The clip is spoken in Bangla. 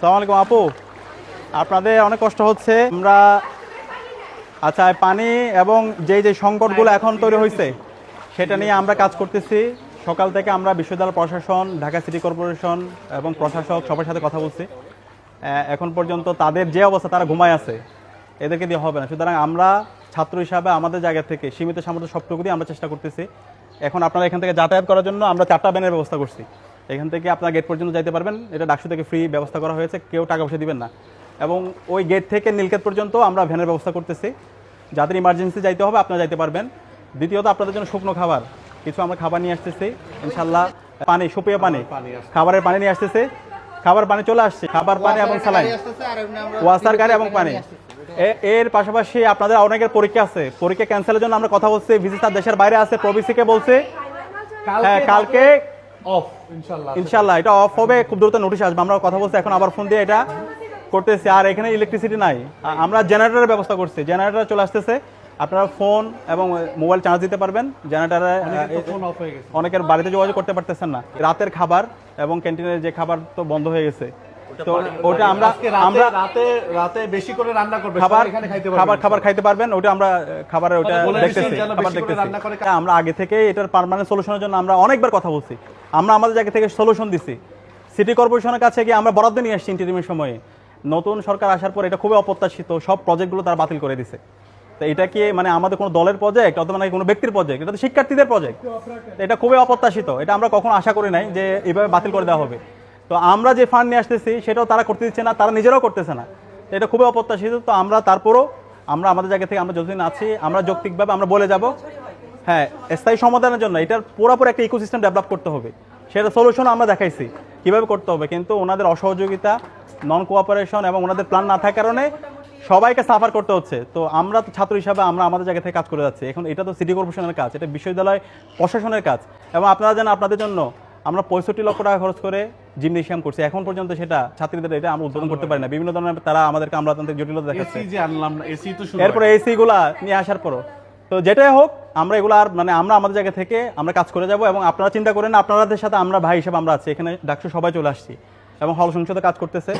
আসসালামু আলাইকুম আপু, আপনাদের অনেক কষ্ট হচ্ছে। আমরা আচ্ছা পানি এবং যে সংকটগুলো এখন তৈরি হয়েছে সেটা নিয়ে আমরা কাজ করতেছি। সকাল থেকে আমরা বিশ্ববিদ্যালয় প্রশাসন, ঢাকা সিটি কর্পোরেশন এবং প্রশাসক সবার সাথে কথা বলছি। এখন পর্যন্ত তাদের যে অবস্থা, তারা ঘুমায় আছে, এদেরকে দিয়ে হবে না। সুতরাং আমরা ছাত্র হিসাবে আমাদের জায়গা থেকে সীমিত সামর্থ্য সবটুকু দিয়ে আমরা চেষ্টা করতেছি। এখন আপনারা এখান থেকে যাতায়াত করার জন্য আমরা 4টা ভ্যানের ব্যবস্থা করছি। এখান থেকে আপনারা গেট পর্যন্ত যাইতে পারবেন। এটা ডাকসু থেকে ফ্রি ব্যবস্থা করা হয়েছে, কেউ টাকা পয়সা দিবেন না। এবং ওই গেট থেকে নীলক্ষেত পর্যন্ত আমরা ভ্যানের ব্যবস্থা করতেছি। যাদের ইমার্জেন্সি যাইতে হবে আপনারা যাইতে পারবেন। দ্বিতীয়ত আপনাদের জন্য শুকনো খাবার কিছু আমরা খাবার নিয়ে আসতেছি ইনশাল্লাহ। পানি, সুপেয় পানি, খাবারের পানি নিয়ে আসতেছে। খাবার পানি চলে আসছে, খাবার পানি এবং স্যালাইন, ওয়াসার গাড়ি এবং পানি। এর পাশাপাশি আপনাদের অনেকের পরীক্ষা আছে, পরীক্ষা ক্যান্সেলের জন্য আমরা কথা বলছি। ভিজিটার দেশের বাইরে আছে, প্রবিসিকে বলছে হ্যাঁ কালকে অফ ইনশাল্লাহ এটা অফ হবে, খুব দ্রুত নোটিশ আসবে। আমরা কথা বলছি, এখন আবার ফোন দিয়ে এটা করতেছি। আর এখানে ইলেকট্রিসিটি নাই, আমরা জেনারেটরের ব্যবস্থা করছি। জেনারেটর চলে আসতেছে, আপনারা ফোন এবং মোবাইল চার্জ দিতে পারবেন জেনারেটরে। অনেকের বাড়িতে যোগাযোগ করতে পারতেছেন না। রাতের খাবার এবং ক্যান্টিনের যে খাবার তো বন্ধ হয়ে গেছে, তো ওটা আমরা রাতে বেশি করে রান্না করবে, খাবার খাইতে পারবেন। ওটা আমরা খাবারের ওটা দেখতেছি, খাবার দেখতেছি। আমরা আগে থেকে এটার পার্মানেন্ট সলিউশনের জন্য আমরা অনেকবার কথা বলছি। আমরা আমাদের জায়গা থেকে সলিউশন দিছি। সিটি কর্পোরেশনের কাছে গিয়ে আমরা বরাদ্দ নিয়ে আসছি ইন্টারিমের সময়ে। নতুন সরকার আসার পর এটা খুবই অপ্রত্যাশিত, সব প্রজেক্টগুলো তারা বাতিল করে দিছে। তো এটা কি মানে আমাদের কোনো দলের প্রজেক্ট অথবা নাকি কোনো ব্যক্তির প্রজেক্ট? এটা তো শিক্ষার্থীদের প্রজেক্ট। এটা খুবই অপ্রত্যাশিত, এটা আমরা কখনো আশা করি নাই যে এইভাবে বাতিল করে দেওয়া হবে। তো আমরা যে ফান্ড নিয়ে আসতেছি সেটাও তারা করতে দিচ্ছে না, তারা নিজেরাও করতেছে না। এটা খুবই অপ্রত্যাশিত। তো আমরা তারপরও আমরা আমাদের জায়গা থেকে আমরা যতদিন আছি আমরা যৌক্তিকভাবে আমরা বলে যাব হ্যাঁ স্থায়ী সমাধানের জন্য এটার পুরোপুরি একটা ইকোসিস্টেম ডেভেলপ করতে হবে। সেটা সলিউশন আমরা দেখাইছি কীভাবে করতে হবে, কিন্তু ওনাদের অসহযোগিতা, নন কোঅপারেশন এবং ওনাদের প্ল্যান না থাকার কারণে সবাইকে সাফার করতে হচ্ছে। তো আমরা তো ছাত্র হিসাবে আমরা আমাদের জায়গা থেকে কাজ করে যাচ্ছি। এখন এটা তো সিটি কর্পোরেশনের কাজ, এটা বিশ্ববিদ্যালয় প্রশাসনের কাজ। এবং আপনারা জানেন আপনাদের জন্য আমরা 65 লক্ষ টাকা খরচ করে জিমনেশিয়াম করছি। এখন পর্যন্ত সেটা ছাত্রীদের এটা আমরা উদ্বোধন করতে পারি না। বিভিন্ন ধরনের তারা আমাদেরকে আমলাতান্ত্রিক জটিলতা দেখাচ্ছে। এরপরে এসি গুলা নিয়ে আসার পরও তো যেটাই হোক আমরা এগুলো আর মানে আমরা আমাদের জায়গা থেকে আমরা কাজ করে যাব। এবং আপনারা চিন্তা করেন, আপনাদের সাথে আমরা ভাই হিসেবে আমরা আছি। এখানে ডাকসু সবাই চলে আসছি এবং হল সংসদে কাজ করতেছে।